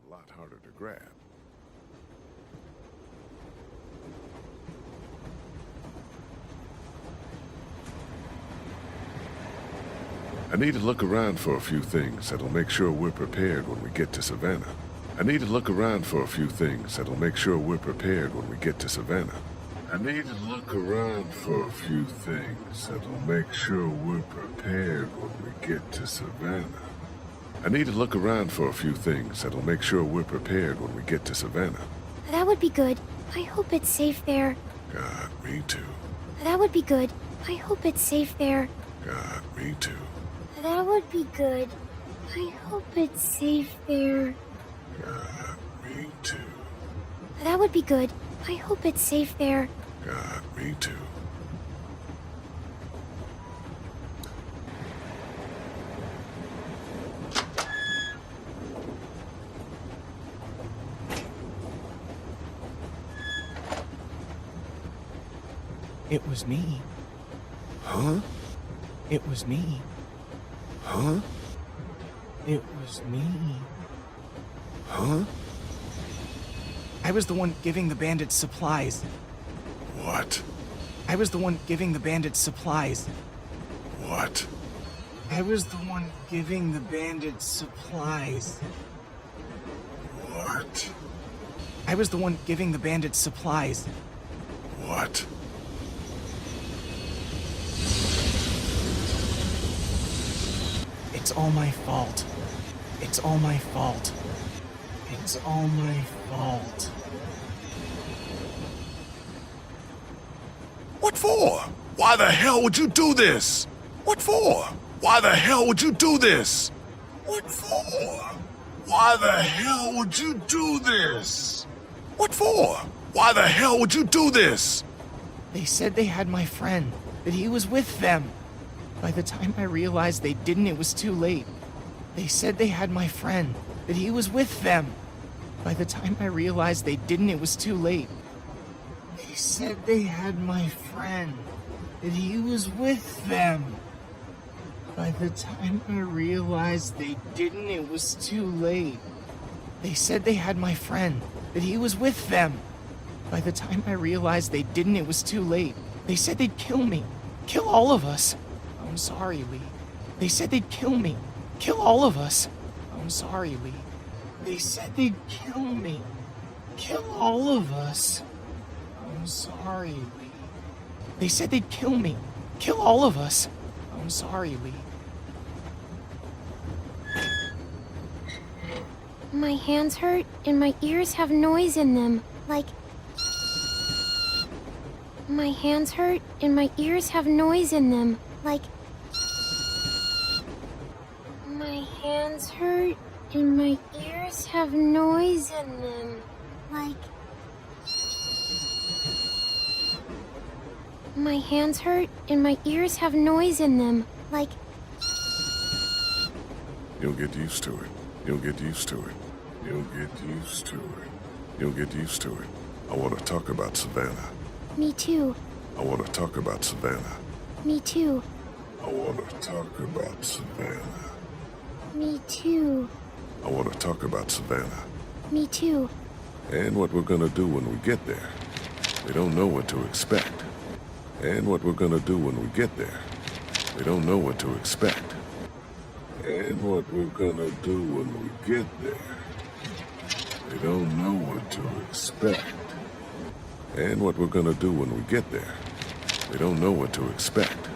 a lot harder to grab. I need to look around for a few things that'll make sure we're prepared when we get to Savannah. I need to look around for a few things that'll make sure we're prepared when we get to Savannah. I need to look around for a few things that'll make sure we're prepared when we get to Savannah. I need to look around for a few things that'll make sure we're prepared when we get to Savannah. That would be good. I hope it's safe there. God, me too. That would be good. I hope it's safe there. God, me too. That would be good. I hope it's safe there. God, me too. That would be good. I hope it's safe there. God, me too. It was me. Huh? It was me. Huh? It was me. Huh? I was the one giving the bandits supplies. What? I was the one giving the bandits supplies. What? I was the one giving the bandits supplies. What? I was the one giving the bandits supplies. What? It's all my fault. It's all my fault. It's all my fault. What for? Why the hell would you do this? What for? Why the hell would you do this? What for? Why the hell would you do this? What for? Why the hell would you do this? They said they had my friend, that he was with them. By the time I realized they didn't, it was too late. They said they had my friend, that he was with them. By the time I realized they didn't, it was too late. They said they had my friend, that he was with them. By the time I realized they didn't, it was too late. They said they had my friend, that he was with them. By the time I realized they didn't, it was too late. They said they'd kill me, kill all of us. I'm sorry, Lee. They said they'd kill me, kill all of us. I'm sorry, Lee. They said they'd kill me, kill all of us. I'm sorry, Lee. They said they'd kill me, kill all of us. I'm sorry, Lee. My hands hurt and my ears have noise in them, like... My hands hurt and my ears have noise in them, like... My hands hurt and my ears have noise in them, like... My hands hurt and my ears have noise in them, like... You'll get used to it. You'll get used to it. You'll get used to it. You'll get used to it. I want to talk about Savannah. Me too. I want to talk about Savannah. Me too. I want to talk about Savannah. Me too. I want to talk about Savannah. Me too. And what we're gonna do when we get there. We don't know what to expect. And what we're gonna do when we get there. We don't know what to expect. And what we're gonna do when we get there. We don't know what to expect. And what we're gonna do when we get there. We don't know what to expect.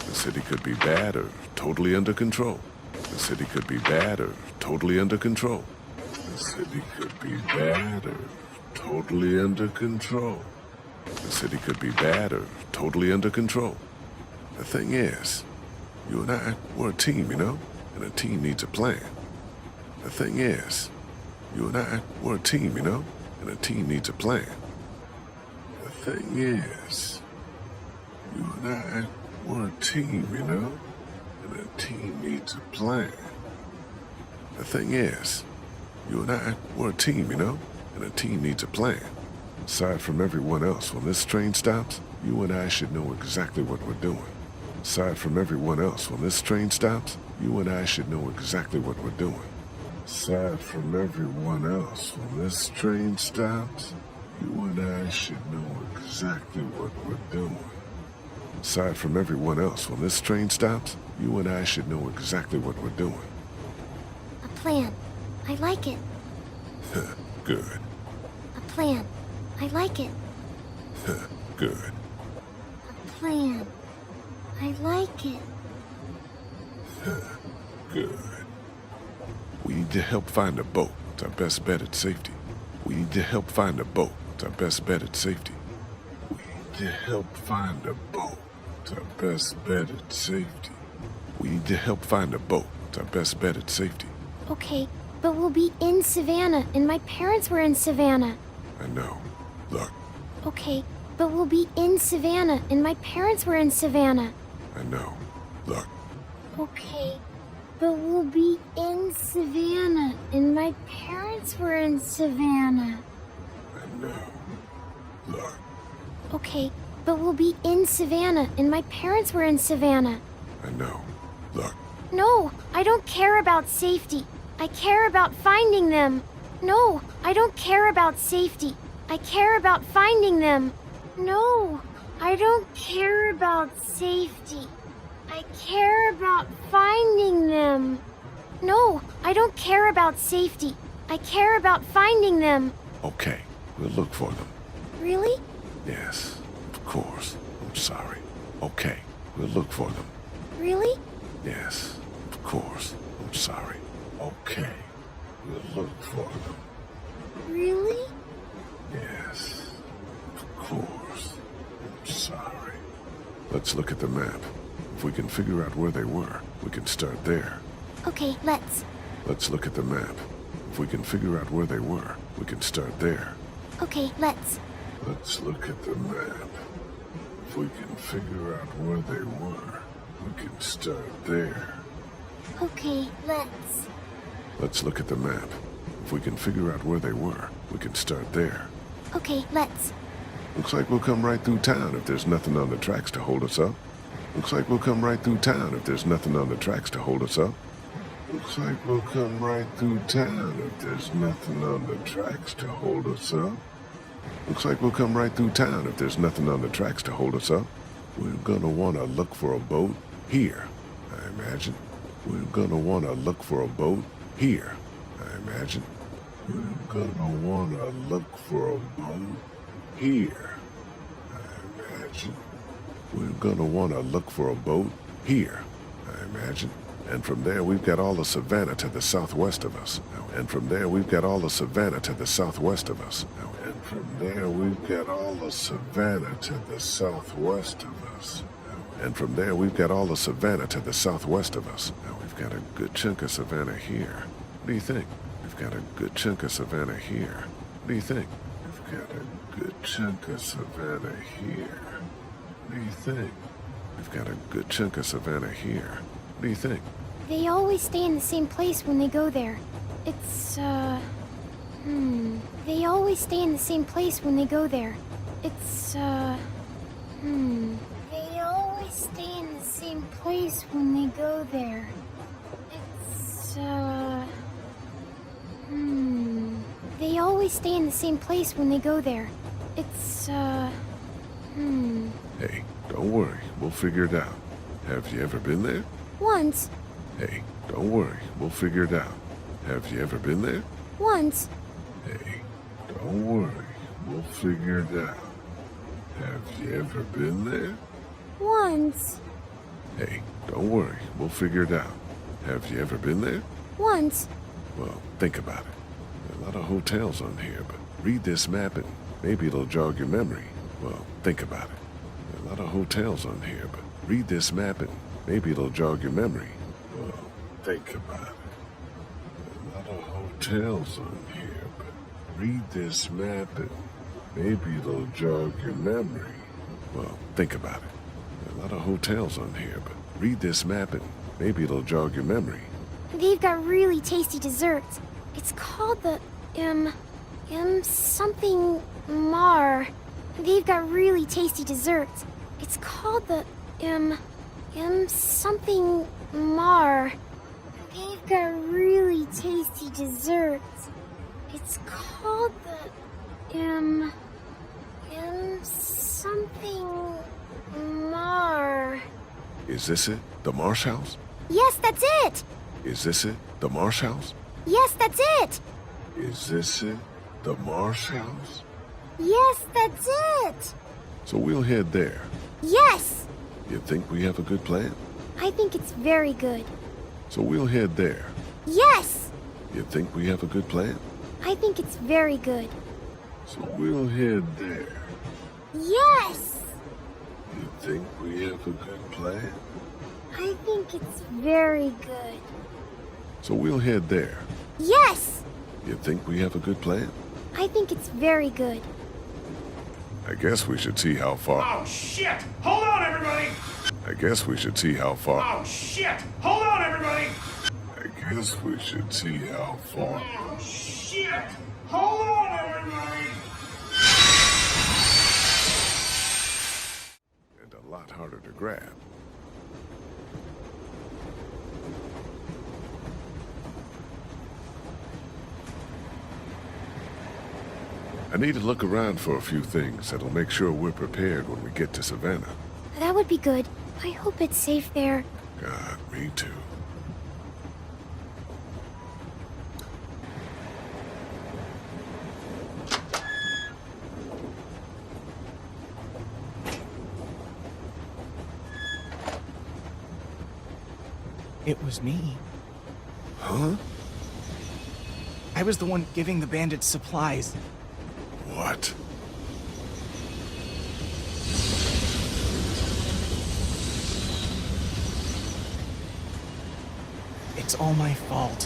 The city could be bad or totally under control. The city could be bad or totally under control. The city could be bad or totally under control. The city could be bad or totally under control. The thing is, you and I, we're a team, you know? And a team needs a plan. The thing is, you and I, we're a team, you know? And a team needs a plan. The thing is, you and I, we're a team, you know? And a team needs a plan. The thing is, you and I, we're a team, you know? And a team needs a plan. Aside from everyone else, when this train stops, you and I should know exactly what we're doing. Aside from everyone else, when this train stops, you and I should know exactly what we're doing. Aside from everyone else, when this train stops, you and I should know exactly what we're doing. Aside from everyone else, when this train stops, you and I should know exactly what we're doing. A plan. I like it. Good. A plan. I like it. Good. A plan. I like it. Good. We need to help find a boat. It's our best bet at safety. We need to help find a boat. It's our best bet at safety. We need to help find a boat. It's our best bet at safety. We need to help find a boat. It's our best bet at safety. Okay, but we'll be in Savannah, and my parents were in Savannah. I know. Look, Okay, but we'll be in Savannah, and my parents were in Savannah. I know. Look, Okay, but we'll be in Savannah, and my parents were in Savannah. I know. Look, Okay, but we'll be in Savannah, and my parents were in Savannah. I know. Look, No, I don't care about safety. I care about finding them. No, I don't care about safety. I care about finding them. No, I don't care about safety. I care about finding them. No, I don't care about safety. I care about finding them. okay. We'll look for them. Really? Yes, of course. I'm sorry. Okay. We'll look for them. Really? Yes, of course. I'm sorry. Okay. We'll look for them. Really? Yes, of course. I'm sorry. Let's look at the map. If we can figure out where they were, we can start there. Okay, let's. Let's look at the map. If we can figure out where they were, we can start there. Okay, let's. Let's look at the map. If we can figure out where they were, we can start there. Okay, let's. Let's look at the map. If we can figure out where they were, we can start there. Okay, let's. Looks like we'll come right through town if there's nothing on the tracks to hold us up. Looks like we'll come right through town if there's nothing on the tracks to hold us up. Looks like we'll come right through town if there's nothing on the tracks to hold us up. Looks like we'll come right through town if there's nothing on the tracks to hold us up. We're gonna wanna look for a boat here, I imagine. We're gonna wanna look for a boat here, I imagine. We're gonna wanna look for a boat here, I imagine. We're gonna wanna look for a boat here, I imagine. And from there we've got all the savannah to the southwest of us. And from there we've got all the savannah to the southwest of us. And from there we've got all the savannah to the southwest of us. And from there we've got all the savannah to the southwest of us. Now we've got a good chunk of savannah here. What do you think? We've got a good chunk of savannah here. What do you think? We've got a good chunk of savannah here. What do you think? We've got a good chunk of savannah here. What do you think? They always stay in the same place when they go there. They always stay in the same place when they go there. They always stay in the same place when they go there. They always stay in the same place when they go there. Hey, don't worry. We'll figure it out. Have you ever been there? Once. Hey, don't worry. We'll figure it out. Have you ever been there? Once. Hey, don't worry. We'll figure it out. Have you ever been there? Once. Hey, don't worry. We'll figure it out. Have you ever been there? Once. Well, think about it. There are a lot of hotels on here, but read this map and maybe it'll jog your memory. Well, think about it. There are a lot of hotels on here, but read this map and maybe it'll jog your memory. Well, think about it. There are a lot of hotels on here, but read this map and maybe it'll jog your memory. Well, think about it. There are a lot of hotels on here, but read this map and maybe it'll jog your memory. They've got really tasty desserts. It's called the, something Mar. They've got really tasty desserts. It's called the, something Mar. They've got really tasty desserts. It's called the something Mar. Is this it? The Marsh House? Yes, that's it. Is this it? The Marsh House? Yes, that's it. Is this it? The Marsh House? Yes, that's it. So we'll head there. Yes. You think we have a good plan? I think it's very good. So we'll head there. Yes. You think we have a good plan? I think it's very good. So we'll head there. Yes. You think we have a good plan? I think it's very good. So we'll head there. Yes. You think we have a good plan? I think it's very good. I guess we should see how far. Oh, shit! Hold on, everybody! I guess we should see how far. Oh, shit! Hold on, everybody! I guess we should see how far. Oh, shit! Hold on, everybody! And a lot harder to grab. I need to look around for a few things that'll make sure we're prepared when we get to Savannah. That would be good. I hope it's safe there. God, me too. It was me. Huh? I was the one giving the bandits supplies. What? It's all my fault.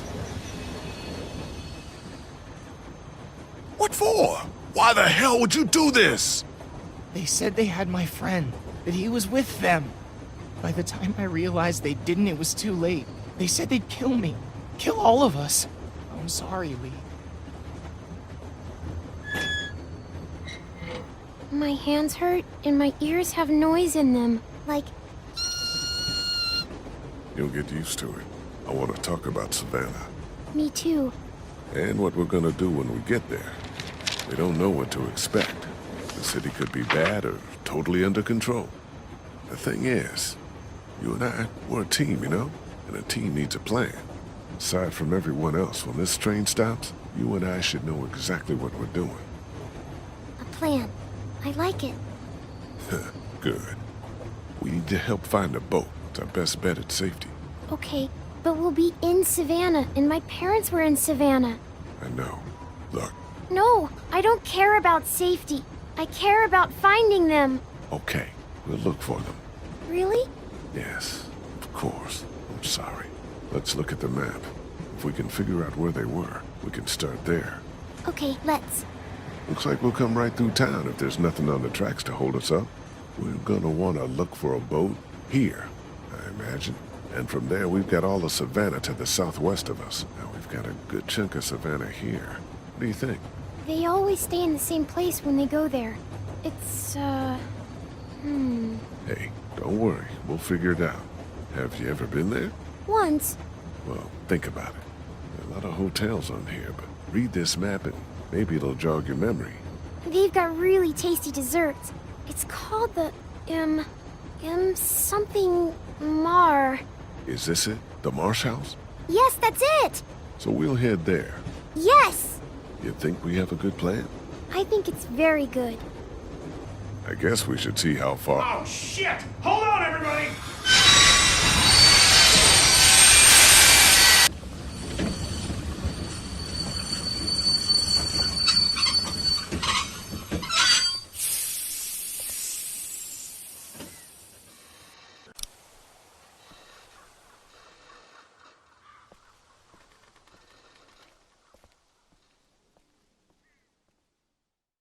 What for? Why the hell would you do this? They said they had my friend, that he was with them. By the time I realized they didn't, it was too late. They said they'd kill me. Kill all of us. I'm sorry, Lee. My hands hurt and my ears have noise in them. Like, You'll get used to it. I want to talk about Savannah. me too. And what we're gonna do when we get there. We don't know what to expect. The city could be bad or totally under control. The thing is, you and I, we're a team, you know? And a team needs a plan. Aside from everyone else, when this train stops, you and I should know exactly what we're doing. A plan. I like it. Good. We need to help find a boat. It's our best bet at safety. Okay, but we'll be in Savannah, and my parents were in Savannah. I know. Look, No, I don't care about safety. I care about finding them. okay, we'll look for them. Really? Yes, of course. I'm sorry. Let's look at the map. If we can figure out where they were, we can start there. Okay, let's. Looks like we'll come right through town if there's nothing on the tracks to hold us up. We're gonna want to look for a boat here, I imagine. And from there, we've got all of Savannah to the southwest of us. Now we've got a good chunk of Savannah here. What do you think? They always stay in the same place when they go there. It's, Hey, don't worry. We'll figure it out. Have you ever been there? once. Well, think about it. There are a lot of hotels on here, but read this map and maybe it'll jog your memory. They've got really tasty desserts. It's called the, something Mar. Is this it? The Marsh House? Yes, that's it. So we'll head there. Yes. You think we have a good plan? I think it's very good. I guess we should see how far. Oh, shit! Hold on, everybody!